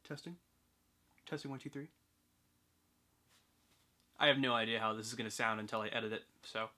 Testing. Testing 1, 2, 3. I have no idea how this is going to sound until I edit it, so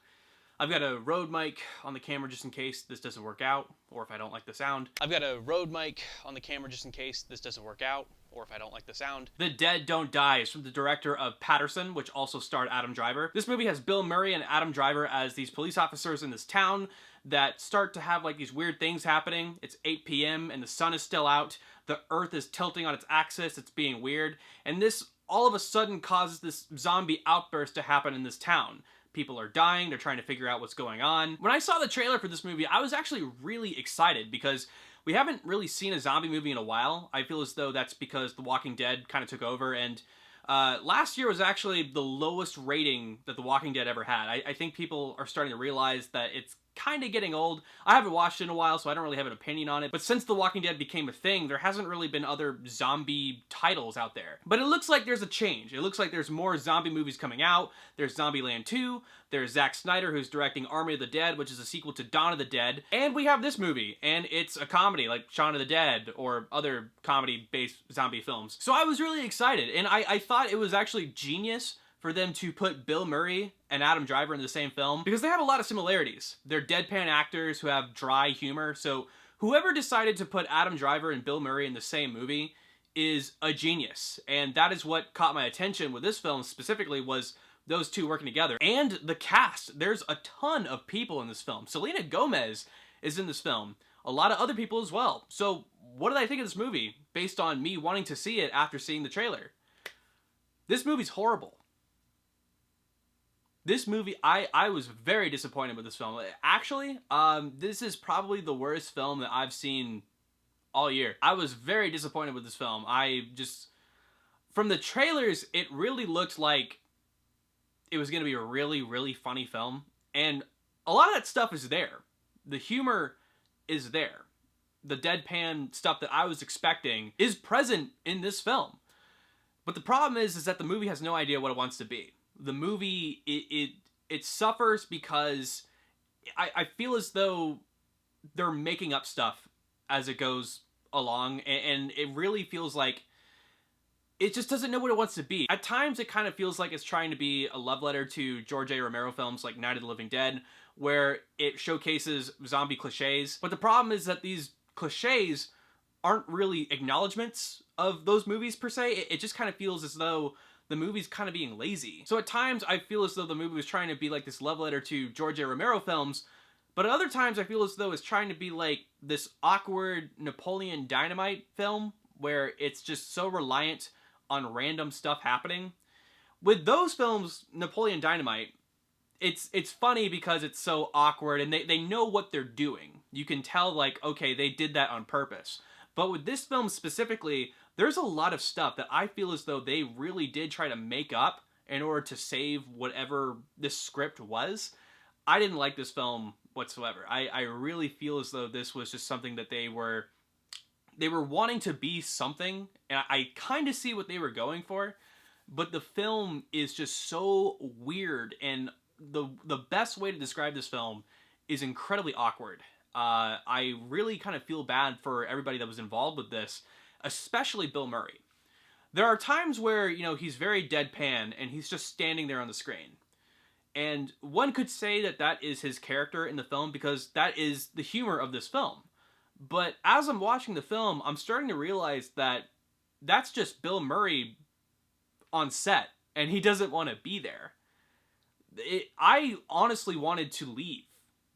I've got a Rode mic on the camera just in case this doesn't work out, or if I don't like the sound. I've got a Rode mic on the camera just in case this doesn't work out, or if I don't like the sound. The Dead Don't Die is from the director of Patterson, which also starred Adam Driver. This movie has Bill Murray and Adam Driver as these police officers in this town that start to have like these weird things happening. It's 8 p.m. and the sun is still out. The earth is tilting on its axis. It's being weird. And this all of a sudden causes this zombie outburst to happen in this town. People are dying, they're trying to figure out what's going on. When I saw the trailer for this movie, I was actually really excited because we haven't really seen a zombie movie in a while. I feel as though that's because The Walking Dead kind of took over, and last year was actually the lowest rating that The Walking Dead ever had. I think people are starting to realize that it's kind of getting old. I haven't watched it in a while, so I don't really have an opinion on it. But since The Walking Dead became a thing, there hasn't really been other zombie titles out there. But it looks like there's a change. It looks like there's more zombie movies coming out. There's Zombieland 2. There's Zack Snyder, who's directing Army of the Dead, which is a sequel to Dawn of the Dead. And we have this movie, and it's a comedy like Shaun of the Dead or other comedy-based zombie films. So I was really excited, and I thought it was actually genius for them to put Bill Murray and Adam Driver in the same film because they have a lot of similarities. They're deadpan actors who have dry humor, so whoever decided to put Adam Driver and Bill Murray in the same movie is a genius. And that is what caught my attention with this film specifically, was those two working together. And the cast, there's a ton of people in this film. Selena Gomez is in this film. A lot of other people as well. So what did I think of this movie based on me wanting to see it after seeing the trailer? This movie's horrible. This movie, I was very disappointed with this film. Actually, this is probably the worst film that I've seen all year. I was very disappointed with this film. From the trailers, it really looked like it was going to be a really, really funny film. And a lot of that stuff is there. The humor is there. The deadpan stuff that I was expecting is present in this film. But the problem is that the movie has no idea what it wants to be. The movie, it suffers because I feel as though they're making up stuff as it goes along, and it really feels like it just doesn't know what it wants to be. At times, it kind of feels like it's trying to be a love letter to George A. Romero films like Night of the Living Dead, where it showcases zombie cliches. But the problem is that these cliches aren't really acknowledgments of those movies per se. It just kind of feels as though the movie's kind of being lazy. So at times, I feel as though the movie was trying to be like this love letter to George A. Romero films, but at other times, I feel as though it's trying to be like this awkward Napoleon Dynamite film, where it's just so reliant on random stuff happening. With those films, Napoleon Dynamite, it's funny because it's so awkward, and they know what they're doing. You can tell, like, okay, they did that on purpose. But with this film specifically, there's a lot of stuff that I feel as though they really did try to make up in order to save whatever this script was. I didn't like this film whatsoever. I really feel as though this was just something that they were wanting to be something, and I kind of see what they were going for, but the film is just so weird, and the best way to describe this film is incredibly awkward. I really kind of feel bad for everybody that was involved with this, especially Bill Murray. There are times where, you know, he's very deadpan and he's just standing there on the screen. And one could say that that is his character in the film because that is the humor of this film. But as I'm watching the film, I'm starting to realize that that's just Bill Murray on set and he doesn't want to be there. I honestly wanted to leave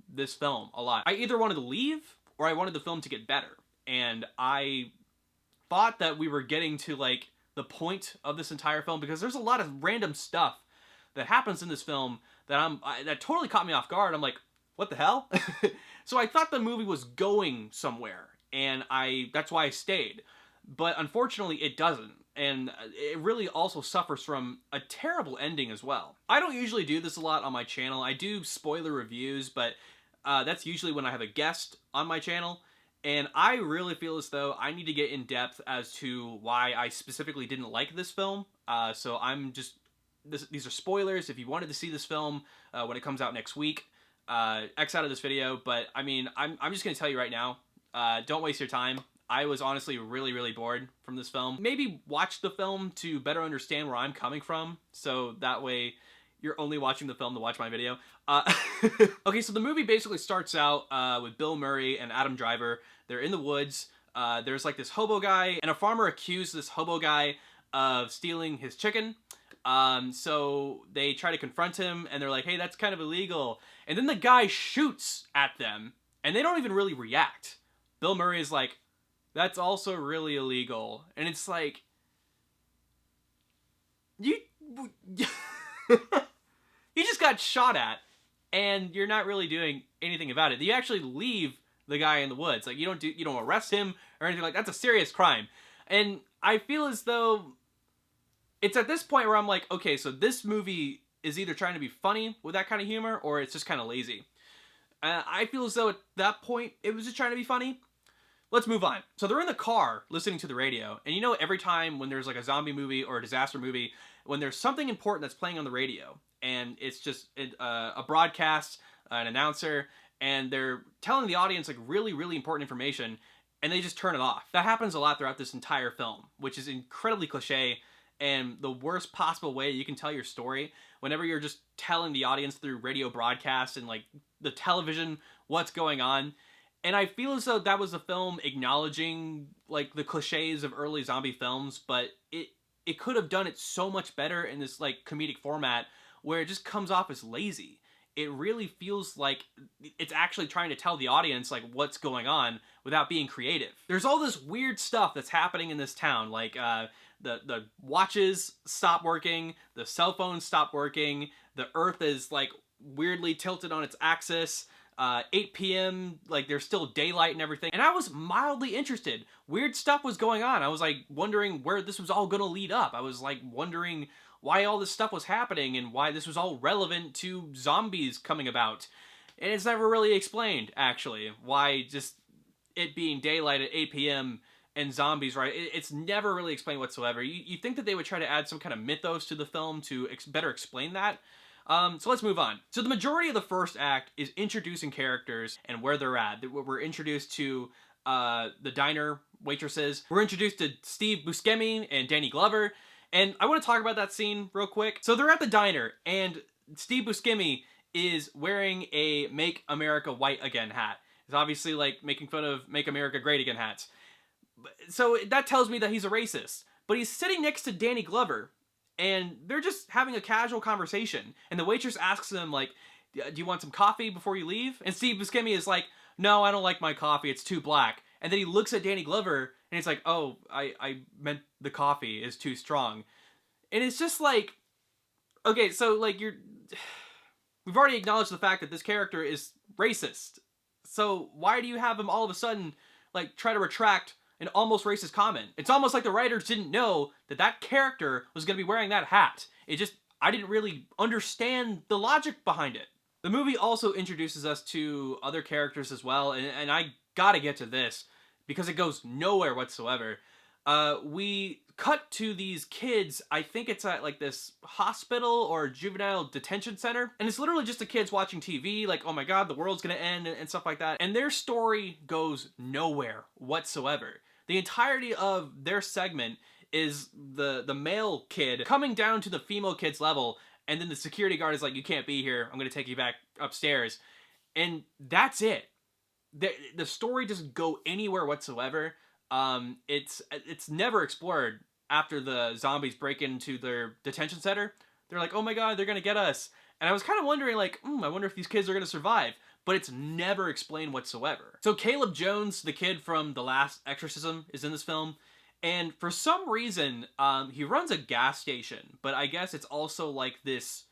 this film a lot. I either wanted to leave or I wanted the film to get better. And I thought that we were getting to like the point of this entire film because there's a lot of random stuff that happens in this film that totally caught me off guard. I'm like, what the hell? So I thought the movie was going somewhere, and that's why I stayed. But unfortunately, it doesn't. And it really also suffers from a terrible ending as well. I don't usually do this a lot on my channel. I do spoiler reviews, but that's usually when I have a guest on my channel. And I really feel as though I need to get in depth as to why I specifically didn't like this film. So I'm just... These are spoilers. If you wanted to see this film when it comes out next week, X out of this video. But I mean, I'm just going to tell you right now, don't waste your time. I was honestly really, really bored from this film. Maybe watch the film to better understand where I'm coming from, so that way you're only watching the film to watch my video. Okay, so the movie basically starts out with Bill Murray and Adam Driver. They're in the woods. There's like this hobo guy, and a farmer accused this hobo guy of stealing his chicken. So they try to confront him, and they're like, hey, that's kind of illegal. And then the guy shoots at them, and they don't even really react. Bill Murray is like, that's also really illegal. And it's like, you you just got shot at, and you're not really doing anything about it. You actually leave the guy in the woods. Like, you don't arrest him or anything like that. That's a serious crime. And I feel as though it's at this point where I'm like, okay, so this movie is either trying to be funny with that kind of humor, or it's just kind of lazy. I feel as though at that point it was just trying to be funny. Let's move on. So they're in the car listening to the radio, and you know, every time when there's like a zombie movie or a disaster movie, when there's something important that's playing on the radio, and it's just a broadcast, an announcer, and they're telling the audience like really, really important information, and they just turn it off. That happens a lot throughout this entire film, which is incredibly cliche, and the worst possible way you can tell your story whenever you're just telling the audience through radio broadcasts and like the television what's going on. And I feel as though that was a film acknowledging like the cliches of early zombie films, but it could have done it so much better in this like comedic format where it just comes off as lazy. It really feels like it's actually trying to tell the audience like what's going on without being creative. There's all this weird stuff that's happening in this town, like the watches stop working, the cell phones stop working, the earth is like weirdly tilted on its axis. 8 p.m., like there's still daylight and everything. And I was mildly interested. Weird stuff was going on. I was like wondering where this was all gonna lead up. I was like wondering why all this stuff was happening and why this was all relevant to zombies coming about. And it's never really explained, actually, why just it being daylight at 8 p.m. and zombies, right? It's never really explained whatsoever. You think that they would try to add some kind of mythos to the film to better explain that? So let's move on. So the majority of the first act is introducing characters and where they're at. We're introduced to the diner waitresses. We're introduced to Steve Buscemi and Danny Glover. And I want to talk about that scene real quick. So they're at the diner, and Steve Buscemi is wearing a Make America White Again hat. It's obviously like making fun of Make America Great Again hats. So that tells me that he's a racist. But he's sitting next to Danny Glover, and they're just having a casual conversation. And the waitress asks him, like, do you want some coffee before you leave? And Steve Buscemi is like, no, I don't like my coffee. It's too black. And then he looks at Danny Glover, and he's like, oh, I meant the coffee is too strong. And it's just like, okay, so, like, we've already acknowledged the fact that this character is racist. So why do you have him all of a sudden, like, try to retract an almost racist comment? It's almost like the writers didn't know that that character was going to be wearing that hat. I didn't really understand the logic behind it. The movie also introduces us to other characters as well, and I gotta get to this, because it goes nowhere whatsoever. We cut to these kids, I think it's at like this hospital or juvenile detention center, and it's literally just the kids watching TV, like, oh my god, the world's gonna end, and stuff like that, and their story goes nowhere whatsoever. The entirety of their segment is the male kid coming down to the female kid's level, and then the security guard is like, you can't be here, I'm gonna take you back upstairs. And that's it. The story doesn't go anywhere whatsoever. It's never explored after the zombies break into their detention center. They're like, oh my god, they're gonna get us. And I was kind of wondering, like, I wonder if these kids are gonna survive. But it's never explained whatsoever. So Caleb Jones, the kid from The Last Exorcism, is in this film. And for some reason, he runs a gas station. But I guess it's also like this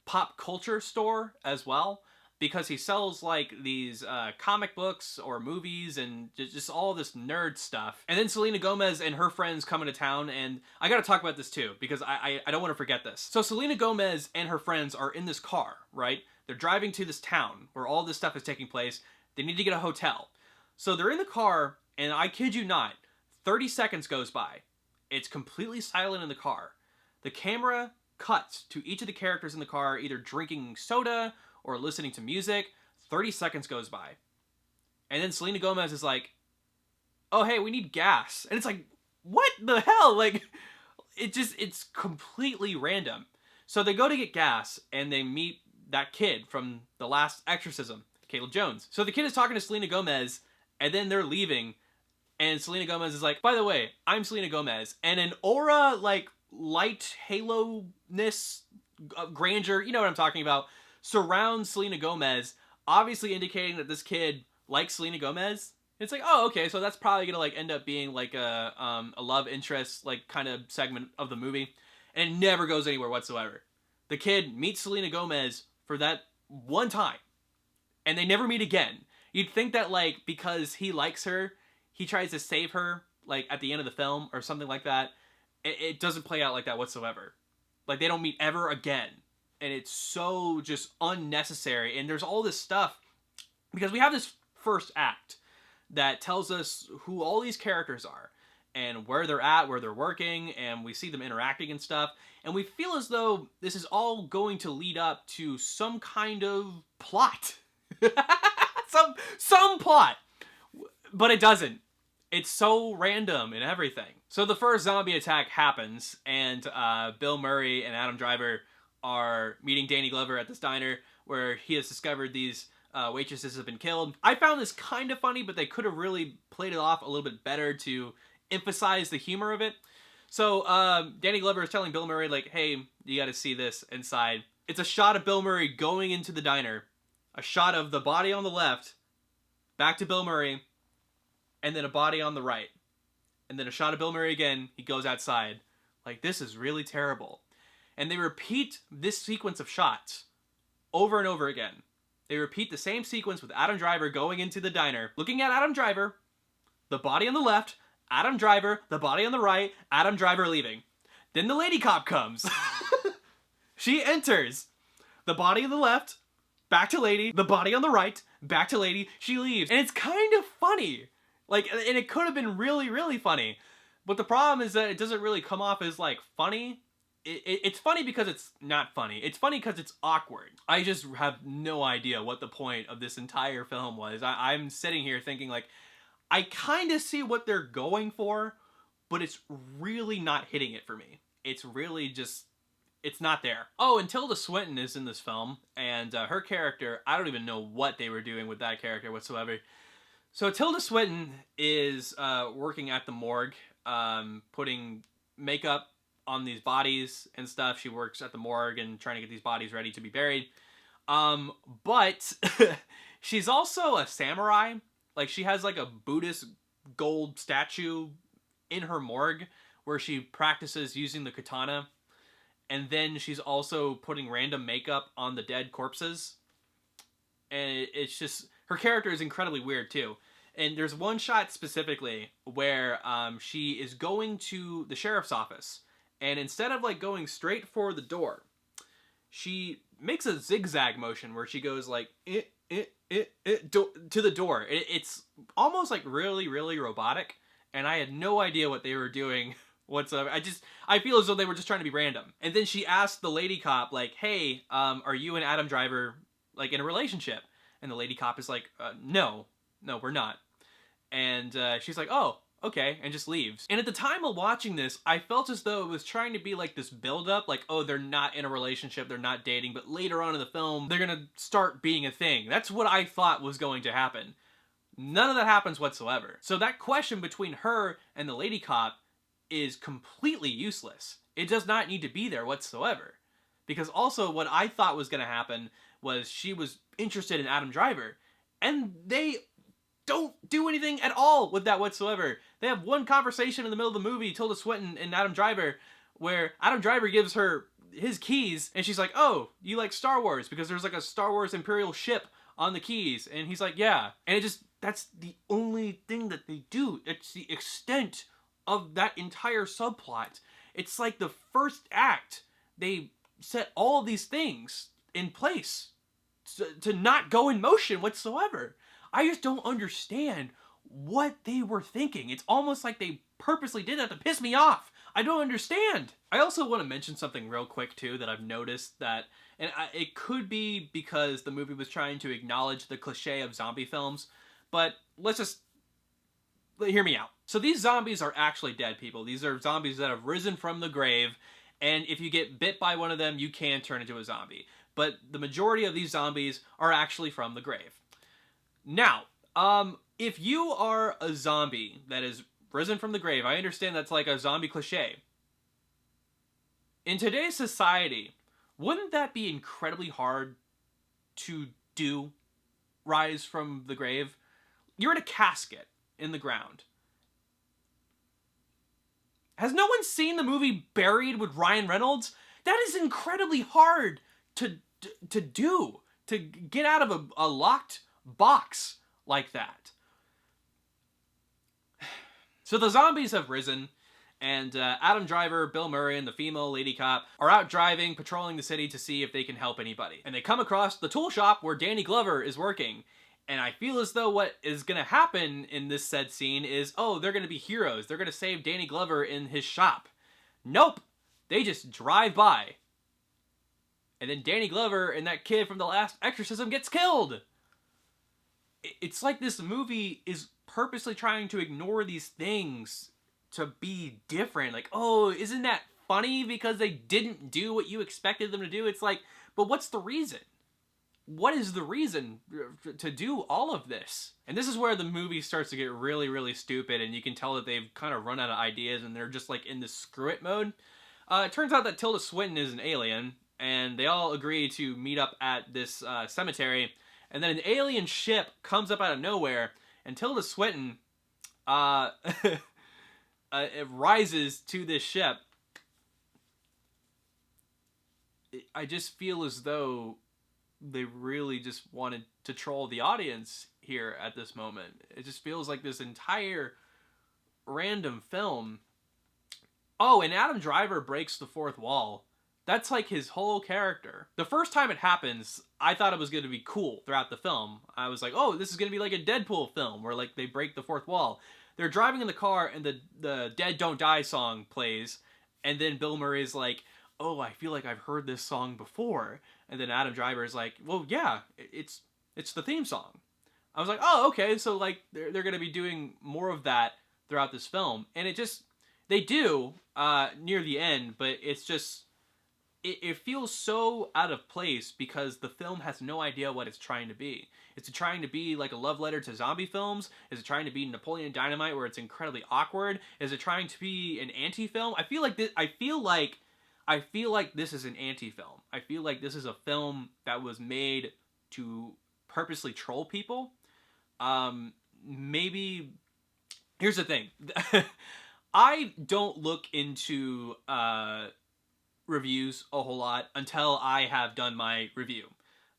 pop culture store as well. Because he sells like these comic books or movies and just all this nerd stuff. And then Selena Gomez and her friends come into town, and I gotta talk about this too, because I don't want to forget this. So Selena Gomez and her friends are in this car, right? They're driving to this town where all this stuff is taking place. They need to get a hotel. So they're in the car, and I kid you not, 30 seconds goes by. It's completely silent in the car. The camera cuts to each of the characters in the car either drinking soda or listening to music. 30 seconds goes by. And then Selena Gomez is like, oh, hey, we need gas. And it's like, what the hell? Like, it's completely random. So they go to get gas, and they meet that kid from the last exorcism, Caleb Jones. So the kid is talking to Selena Gomez, and then they're leaving, and Selena Gomez is like, by the way, I'm Selena Gomez. And an aura, like, light halo-ness, grandeur, you know what I'm talking about, surrounds Selena Gomez, obviously indicating that this kid likes Selena Gomez. It's like, oh, okay, so that's probably gonna like end up being like a love interest like kind of segment of the movie, and it never goes anywhere whatsoever. The kid meets Selena Gomez for that one time, and they never meet again. You'd think that like because he likes her, he tries to save her like at the end of the film or something like that. It doesn't play out like that whatsoever. Like they don't meet ever again, and it's so just unnecessary. And there's all this stuff because we have this first act that tells us who all these characters are and where they're at, where they're working, and we see them interacting and stuff. And we feel as though this is all going to lead up to some kind of plot. some plot. But it doesn't. It's so random and everything. So the first zombie attack happens, and Bill Murray and Adam Driver are meeting Danny Glover at this diner where he has discovered these waitresses have been killed. I found this kind of funny, but they could have really played it off a little bit better to emphasize the humor of it. So Danny Glover is telling Bill Murray, like, hey, you got to see this inside. It's a shot of Bill Murray going into the diner, a shot of the body on the left, back to Bill Murray, and then a body on the right. And then a shot of Bill Murray again, he goes outside. Like, this is really terrible. And they repeat this sequence of shots over and over again. They repeat the same sequence with Adam Driver going into the diner, looking at Adam Driver, the body on the left, Adam Driver, the body on the right, Adam Driver leaving. Then the lady cop comes. She enters. The body on the left, back to lady, the body on the right, back to lady, she leaves. And it's kind of funny. Like, and it could have been really, really funny. But the problem is that it doesn't really come off as, like, funny. It's funny because it's not funny. It's funny because it's awkward. I just have no idea what the point of this entire film was. I'm sitting here thinking, like, I kind of see what they're going for, but it's really not hitting it for me. It's really just, it's not there. Oh, and Tilda Swinton is in this film, and her character, I don't even know what they were doing with that character whatsoever. So Tilda Swinton is working at the morgue, putting makeup on these bodies and stuff. She works at the morgue and trying to get these bodies ready to be buried. But she's also a samurai. Like, she has like a Buddhist gold statue in her morgue where she practices using the katana. And then she's also putting random makeup on the dead corpses. And it's just, her character is incredibly weird too. And there's one shot specifically where she is going to the sheriff's office. And instead of like going straight for the door, she makes a zigzag motion where she goes like to the door. It's almost like really, really robotic. And I had no idea what they were doing whatsoever. I feel as though they were just trying to be random. And then she asked the lady cop like, hey, are you and Adam Driver like in a relationship? And the lady cop is like, no, we're not. And she's like, oh, okay, and just leaves. And at the time of watching this, I felt as though it was trying to be like this build-up, like, oh, they're not in a relationship, they're not dating, but later on in the film, they're gonna start being a thing. That's what I thought was going to happen. None of that happens whatsoever. So that question between her and the lady cop is completely useless. It does not need to be there whatsoever. Because also what I thought was gonna happen was she was interested in Adam Driver, and they don't do anything at all with that whatsoever. They have one conversation in the middle of the movie, Tilda Swinton and Adam Driver, where Adam Driver gives her his keys, and she's like, oh, you like Star Wars? Because there's like a Star Wars Imperial ship on the keys. And he's like, yeah. And it just, that's the only thing that they do. It's the extent of that entire subplot. It's like the first act, they set all of these things in place to not go in motion whatsoever. I just don't understand what they were thinking. It's almost like they purposely did that to piss me off. I don't understand. I also want to mention something real quick too that I've noticed that, and it could be because the movie was trying to acknowledge the cliche of zombie films, but let's just hear me out. So these zombies are actually dead people. These are zombies that have risen from the grave, and if you get bit by one of them, you can turn into a zombie. But the majority of these zombies are actually from the grave. Now, if you are a zombie that is risen from the grave, I understand that's like a zombie cliche. In today's society, wouldn't that be incredibly hard to do? Rise from the grave? You're in a casket in the ground. Has no one seen the movie Buried with Ryan Reynolds? That is incredibly hard to do. To get out of a locked box like that. So the zombies have risen, and Adam Driver, Bill Murray, and the female lady cop are out driving, patrolling the city to see if they can help anybody. And they come across the tool shop where Danny Glover is working. And I feel as though what is going to happen in this said scene is, oh, they're going to be heroes. They're going to save Danny Glover in his shop. Nope. They just drive by. And then Danny Glover and that kid from the last exorcism gets killed. It's like this movie is purposely trying to ignore these things to be different. Like, oh, isn't that funny because they didn't do what you expected them to do? It's like, but what's the reason? What is the reason to do all of this? And this is where the movie starts to get really, really stupid, and you can tell that they've kind of run out of ideas and they're just like in this screw it mode. It turns out that Tilda Swinton is an alien, and they all agree to meet up at this cemetery, and then an alien ship comes up out of nowhere, and Tilda Swinton it rises to this ship. I just feel as though they really just wanted to troll the audience here at this moment. It just feels like this entire random film. Oh, and Adam Driver breaks the fourth wall. That's like his whole character. The first time it happens, I thought it was going to be cool throughout the film. I was like, oh, this is going to be like a Deadpool film where like they break the fourth wall. They're driving in the car and the Dead Don't Die song plays. And then Bill Murray's like, oh, I feel like I've heard this song before. And then Adam Driver is like, well, yeah, it's the theme song. I was like, oh, okay, so like they're going to be doing more of that throughout this film. And it just, they do near the end, but it's just, it feels so out of place because the film has no idea what it's trying to be. Is it trying to be like a love letter to zombie films? Is it trying to be Napoleon Dynamite where it's incredibly awkward? Is it trying to be an anti-film? I feel like this is an anti-film. I feel like this is a film that was made to purposely troll people. Maybe, here's the thing. I don't look into reviews a whole lot until I have done my review.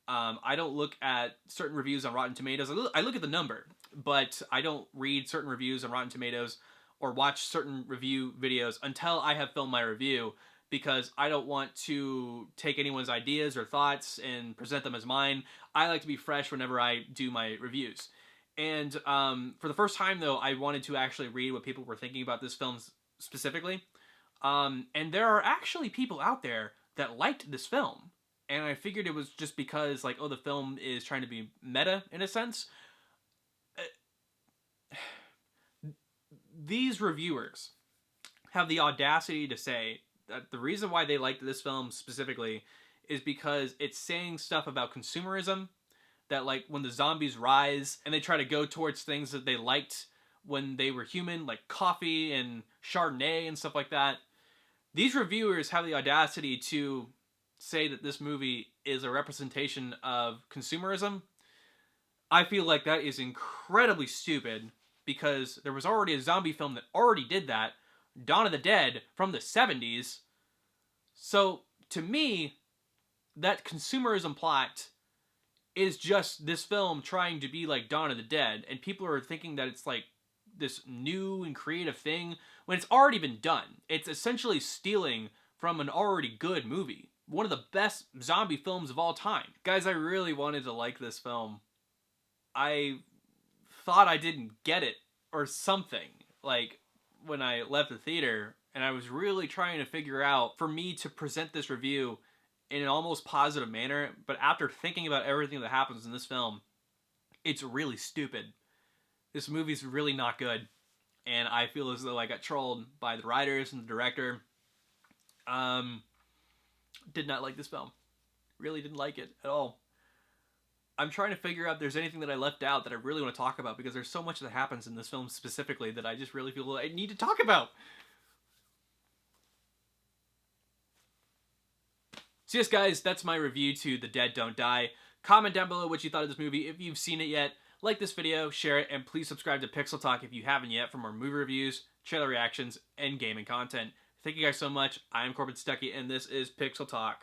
I don't look at certain reviews on Rotten Tomatoes. I look at the number, but I don't read certain reviews on Rotten Tomatoes or watch certain review videos until I have filmed my review, because I don't want to take anyone's ideas or thoughts and present them as mine. I like to be fresh whenever I do my reviews. And for the first time, though, I wanted to actually read what people were thinking about this film specifically. And there are actually people out there that liked this film. And I figured it was just because, like, oh, the film is trying to be meta, in a sense. These reviewers have the audacity to say that the reason why they liked this film specifically is because it's saying stuff about consumerism, that like when the zombies rise and they try to go towards things that they liked when they were human, like coffee and Chardonnay and stuff like that. These reviewers have the audacity to say that this movie is a representation of consumerism. I feel like that is incredibly stupid, because there was already a zombie film that already did that, Dawn of the Dead from the 70s. So, to me, that consumerism plot is just this film trying to be like Dawn of the Dead, and people are thinking that it's like this new and creative thing when it's already been done. It's essentially stealing from an already good movie. One of the best zombie films of all time. Guys, I really wanted to like this film. I thought I didn't get it or something, like when I left the theater, and I was really trying to figure out for me to present this review in an almost positive manner, but after thinking about everything that happens in this film, it's really stupid. This movie's really not good. and I feel as though I got trolled by the writers and the director. Did not like this film. Really didn't like it at all. I'm trying to figure out if there's anything that I left out that I really want to talk about, because there's so much that happens in this film specifically that I just really feel I need to talk about. So yes, guys, that's my review to The Dead Don't Die. Comment down below what you thought of this movie if you've seen it yet. Like this video, share it, and please subscribe to PixelTalk if you haven't yet for more movie reviews, trailer reactions, and gaming content. Thank you guys so much. I am Corbin Stuckey, and this is PixelTalk.